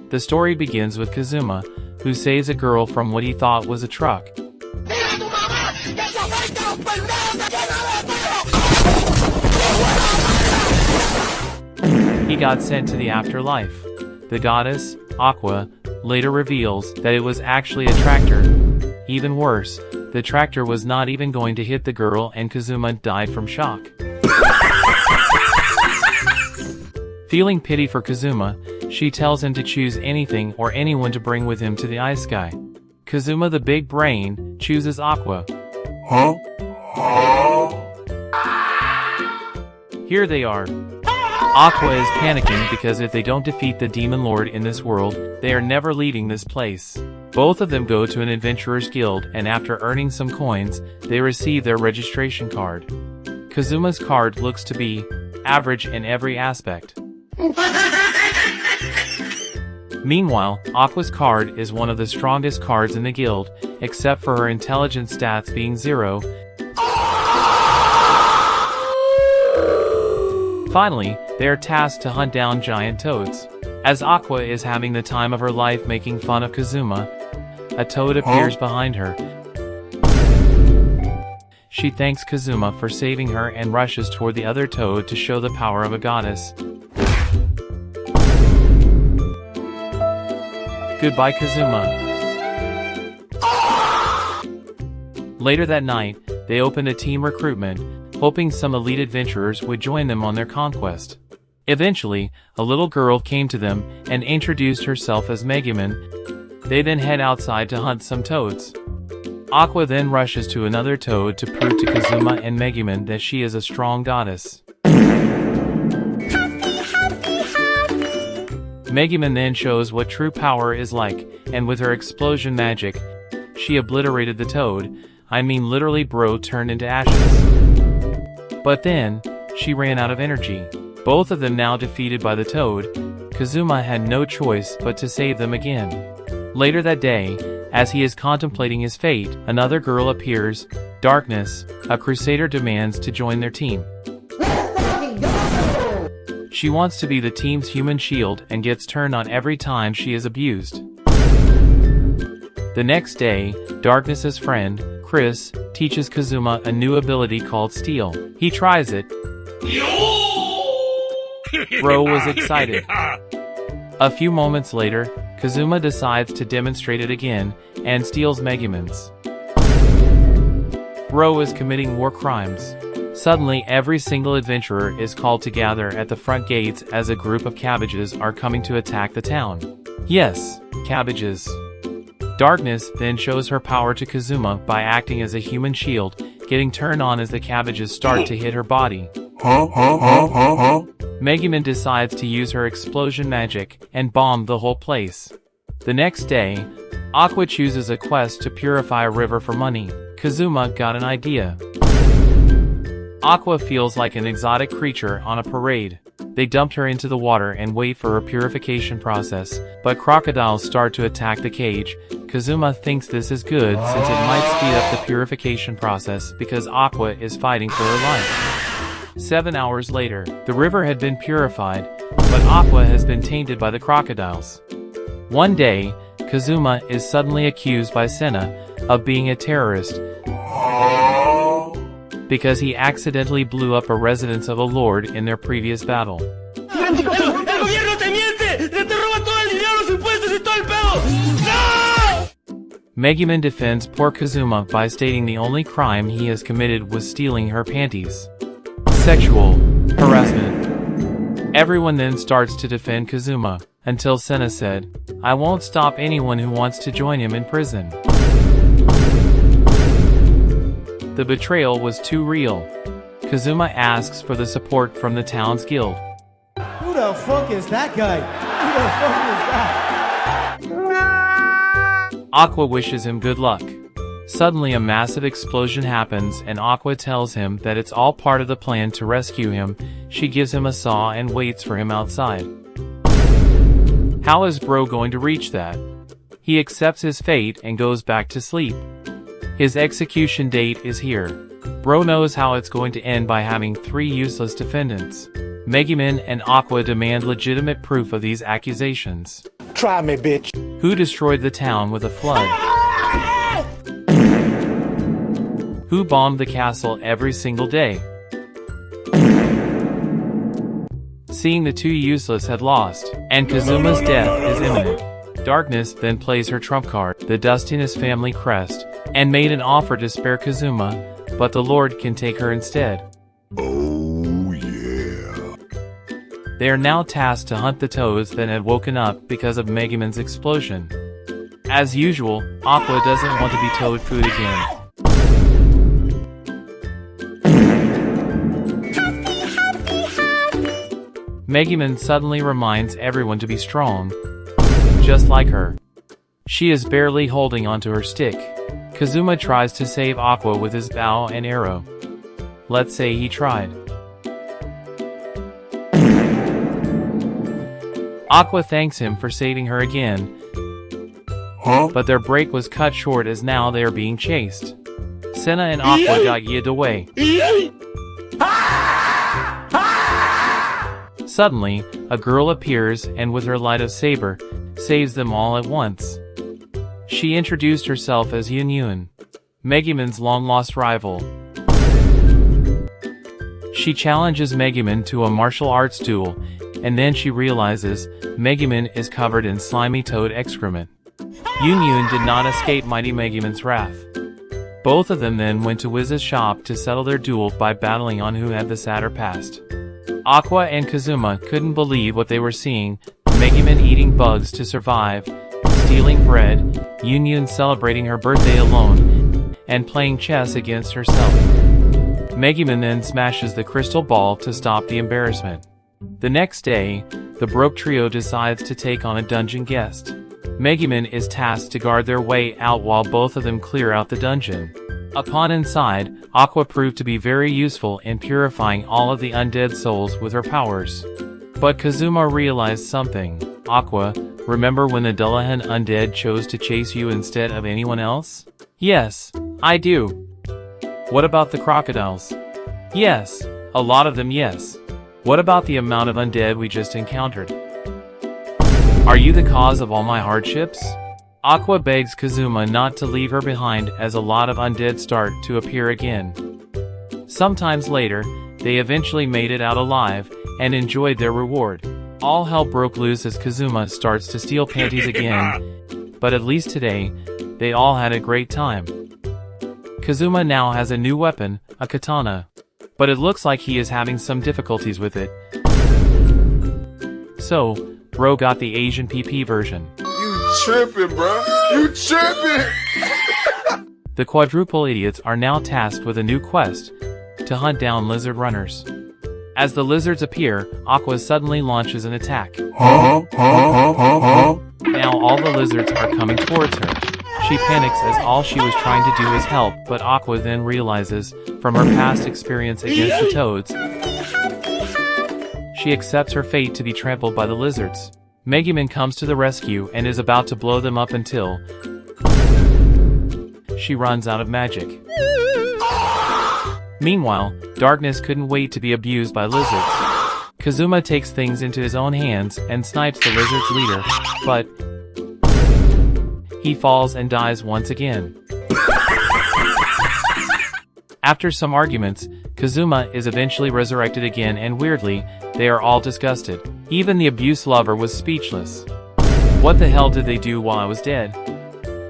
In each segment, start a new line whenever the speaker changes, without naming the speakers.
The story begins with Kazuma, who saves a girl from what he thought was a truck. He got sent to the afterlife. The goddess, Aqua, later reveals that it was actually a tractor. Even worse, the tractor was not even going to hit the girl and Kazuma died from shock. Feeling pity for Kazuma, she tells him to choose anything or anyone to bring with him to the isekai. Kazuma, the big brain, chooses Aqua. Here they are. Aqua is panicking because if they don't defeat the demon lord in this world, they are never leaving this place. Both of them go to an adventurer's guild and after earning some coins, they receive their registration card. Kazuma's card looks to be average in every aspect. Meanwhile, Aqua's card is one of the strongest cards in the guild, except for her intelligence stats being 0. Finally, they are tasked to hunt down giant toads. As Aqua is having the time of her life making fun of Kazuma, a toad appears behind her. She thanks Kazuma for saving her and rushes toward the other toad to show the power of a goddess. Goodbye, Kazuma. Later that night, they opened a team recruitment, hoping some elite adventurers would join them on their conquest. Eventually, a little girl came to them and introduced herself as Megumin. They then head outside to hunt some toads. Aqua then rushes to another toad to prove to Kazuma and Megumin that she is a strong goddess. Megumin then shows what true power is like, and with her explosion magic, she obliterated the toad. I mean literally bro turned into ashes. But then, she ran out of energy. Both of them now defeated by the toad, Kazuma had no choice but to save them again. Later that day, as he is contemplating his fate, another girl appears, Darkness, a crusader demands to join their team. She wants to be the team's human shield and gets turned on every time she is abused. The next day, Darkness's friend, Chris, teaches Kazuma a new ability called Steal. He tries it. Bro was excited. A few moments later, Kazuma decides to demonstrate it again, and steals Megumin's. Bro is committing war crimes. Suddenly every single adventurer is called to gather at the front gates as a group of cabbages are coming to attack the town. Yes, cabbages. Darkness then shows her power to Kazuma by acting as a human shield, getting turned on as the cabbages start to hit her body. Megumin decides to use her explosion magic and bomb the whole place. The next day, Aqua chooses a quest to purify a river for money. Kazuma got an idea. Aqua feels like an exotic creature on a parade. They dumped her into the water and wait for her purification process, but crocodiles start to attack the cage. Kazuma thinks this is good since it might speed up the purification process because Aqua is fighting for her life. 7 hours later, the river had been purified, but Aqua has been tainted by the crocodiles. One day, Kazuma is suddenly accused by Senna of being a terrorist because he accidentally blew up a residence of a lord in their previous battle. Megumin defends poor Kazuma by stating the only crime he has committed was stealing her panties. Sexual harassment. Everyone then starts to defend Kazuma, until Senna said, "I won't stop anyone who wants to join him in prison." The betrayal was too real. Kazuma asks for the support from the town's guild.
Who the fuck is that guy? Who the fuck is that?
Aqua wishes him good luck. Suddenly a massive explosion happens and Aqua tells him that it's all part of the plan to rescue him. She gives him a saw and waits for him outside. How is Bro going to reach that? He accepts his fate and goes back to sleep. His execution date is here. Bro knows how it's going to end by having 3 useless defendants. Megumin and Aqua demand legitimate proof of these accusations.
Try me, bitch.
Who destroyed the town with a flood? Who bombed the castle every single day? Seeing the two useless had lost, and Kazuma's death is imminent, Darkness then plays her trump card, the Dustiness family crest, and made an offer to spare Kazuma, but the Lord can take her instead.
Oh yeah.
They are now tasked to hunt the toads that had woken up because of Megumin's explosion. As usual, Aqua doesn't want to be toad food again. Megumin suddenly reminds everyone to be strong, just like her. She is barely holding onto her stick. Kazuma tries to save Aqua with his bow and arrow. Let's say he tried. Aqua thanks him for saving her again, but their break was cut short as now they are being chased. Senna and Aqua got yeeted away. Suddenly, a girl appears and with her light of saber, saves them all at once. She introduced herself as Yun, Megumin's long-lost rival. She challenges Megumin to a martial arts duel, and then she realizes Megumin is covered in slimy toad excrement. Yun did not escape mighty Megumin's wrath. Both of them then went to Wiz's shop to settle their duel by battling on who had the sadder past. Aqua and Kazuma couldn't believe what they were seeing, Megumin eating bugs to survive, stealing bread, Yun celebrating her birthday alone, and playing chess against herself. Megumin then smashes the crystal ball to stop the embarrassment. The next day, the broke trio decides to take on a dungeon guest. Megumin is tasked to guard their way out while both of them clear out the dungeon. Upon inside, Aqua proved to be very useful in purifying all of the undead souls with her powers. But Kazuma realized something. Aqua, remember when the Dullahan undead chose to chase you instead of anyone else? Yes, I do. What about the crocodiles? Yes, a lot of them, yes. What about the amount of undead we just encountered? Are you the cause of all my hardships? Aqua begs Kazuma not to leave her behind as a lot of undead start to appear again. Sometimes later, they eventually made it out alive and enjoyed their reward. All hell broke loose as Kazuma starts to steal Panties again, but at least today, they all had a great time. Kazuma now has a new weapon, a katana, but it looks like he is having some difficulties with it. So, bro got the Asian PP version.
You tripping, bro. You tripping.
The quadruple idiots are now tasked with a new quest, to hunt down lizard runners. As the lizards appear, Aqua suddenly launches an attack. Now all the lizards are coming towards her. She panics as all she was trying to do is help, but Aqua then realizes, from her past experience against the toads, she accepts her fate to be trampled by the lizards. Megumin comes to the rescue and is about to blow them up until she runs out of magic. Meanwhile, Darkness couldn't wait to be abused by lizards. Kazuma takes things into his own hands and snipes the lizard's leader, but he falls and dies once again. After some arguments, Kazuma is eventually resurrected again and weirdly, they are all disgusted. Even the abuse lover was speechless. What the hell did they do while I was dead?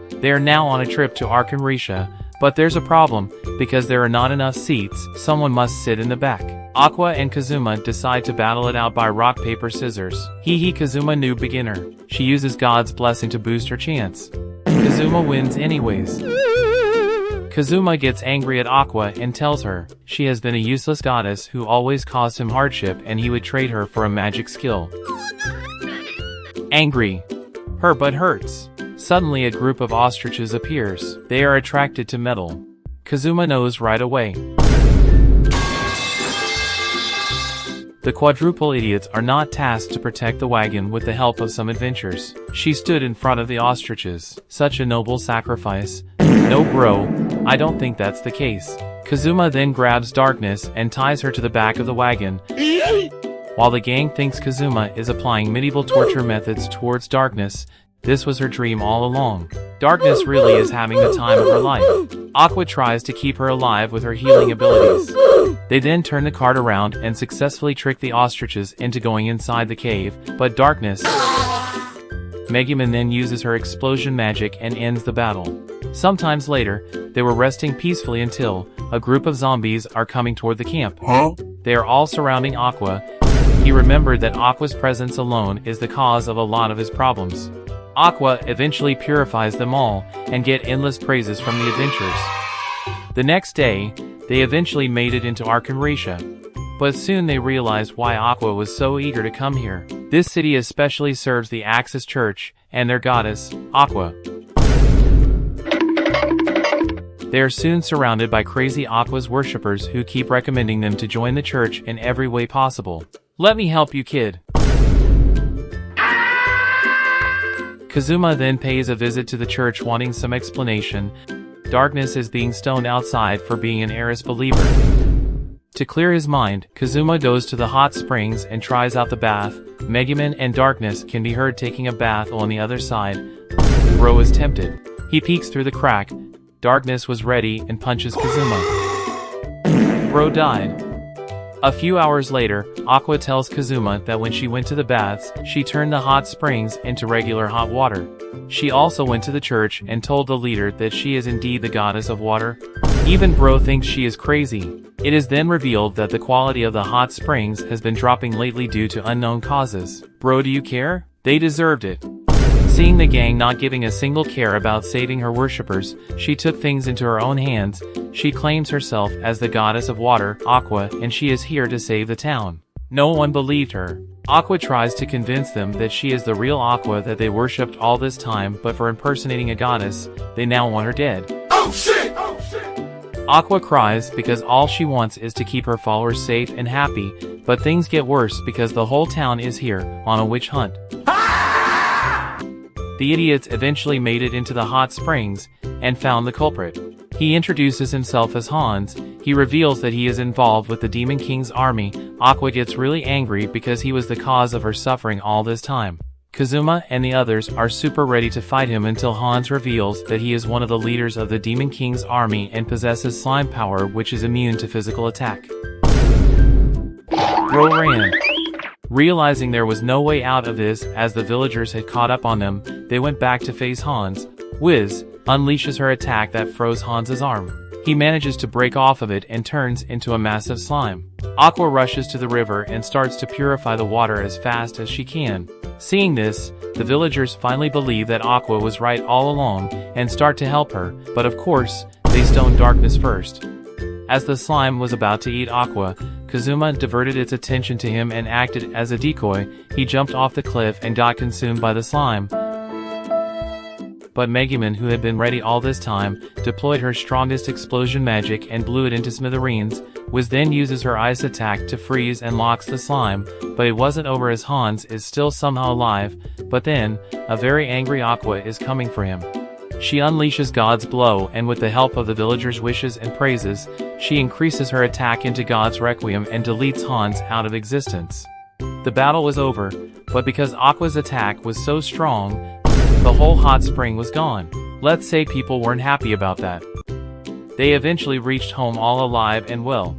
They are now on a trip to Arkham Risha, but there's a problem, because there are not enough seats, someone must sit in the back. Aqua and Kazuma decide to battle it out by rock, paper, scissors. Hee Kazuma noob beginner. She uses God's blessing to boost her chance. Kazuma wins anyways. Kazuma gets angry at Aqua and tells her she has been a useless goddess who always caused him hardship and he would trade her for a magic skill. Angry. Her butt hurts. Suddenly a group of ostriches appears. They are attracted to metal. Kazuma knows right away. The quadruple idiots are not tasked to protect the wagon with the help of some adventurers. She stood in front of the ostriches. Such a noble sacrifice. No bro, I don't think that's the case. Kazuma then grabs Darkness and ties her to the back of the wagon, While the gang thinks Kazuma is applying medieval torture methods towards Darkness, this was her dream all along. Darkness really is having the time of her life. Aqua tries to keep her alive with her healing abilities. They then turn the cart around and successfully trick the ostriches into going inside the cave, but Darkness, Megumin then uses her explosion magic and ends the battle. Sometimes later, they were resting peacefully until a group of zombies are coming toward the camp. They are all surrounding Aqua. He remembered that Aqua's presence alone is the cause of a lot of his problems. Aqua eventually purifies them all and get endless praises from the adventurers. The next day, they eventually made it into Arkanratia. But soon they realized why Aqua was so eager to come here. This city especially serves the Axis Church and their goddess, Aqua. They are soon surrounded by crazy Aqua's worshippers who keep recommending them to join the church in every way possible. Let me help you, kid. Kazuma then pays a visit to the church wanting some explanation. Darkness is being stoned outside for being an Eris believer. To clear his mind, Kazuma goes to the hot springs and tries out the bath. Megumin and Darkness can be heard taking a bath on the other side. Bro is tempted. He peeks through the crack. Darkness was ready and punches Kazuma. Bro died. A few hours later, Aqua tells Kazuma that when she went to the baths, she turned the hot springs into regular hot water. She also went to the church and told the leader that she is indeed the goddess of water. Even Bro thinks she is crazy. It is then revealed that the quality of the hot springs has been dropping lately due to unknown causes. Bro, do you care? They deserved it. Seeing the gang not giving a single care about saving her worshippers, she took things into her own hands. She claims herself as the goddess of water, Aqua, and she is here to save the town. No one believed her. Aqua tries to convince them that she is the real Aqua that they worshipped all this time, but for impersonating a goddess, they now want her dead.
Oh shit! Oh shit!
Aqua cries because all she wants is to keep her followers safe and happy, but things get worse because the whole town is here, on a witch hunt. The idiots eventually made it into the hot springs and found the culprit. He introduces himself as Hans. He reveals that he is involved with the Demon King's army. Aqua gets really angry because he was the cause of her suffering all this time. Kazuma and the others are super ready to fight him until Hans reveals that he is one of the leaders of the Demon King's army and possesses slime power which is immune to physical attack. Bro ran. Realizing there was no way out of this as the villagers had caught up on them, they went back to face Hans. Wiz unleashes her attack that froze Hans's arm. He manages to break off of it and turns into a massive slime. Aqua rushes to the river and starts to purify the water as fast as she can. Seeing this, the villagers finally believe that Aqua was right all along and start to help her, but of course, they stone Darkness first. As the slime was about to eat Aqua, Kazuma diverted its attention to him and acted as a decoy. He jumped off the cliff and got consumed by the slime. But Megumin, who had been ready all this time, deployed her strongest explosion magic and blew it into smithereens. Wiz then uses her ice attack to freeze and locks the slime, but it wasn't over as Hans is still somehow alive. But then, a very angry Aqua is coming for him. She unleashes God's blow and with the help of the villagers' wishes and praises, she increases her attack into God's Requiem and deletes Hans out of existence. The battle was over, but because Aqua's attack was so strong, the whole hot spring was gone. Let's say people weren't happy about that. They eventually reached home all alive and well.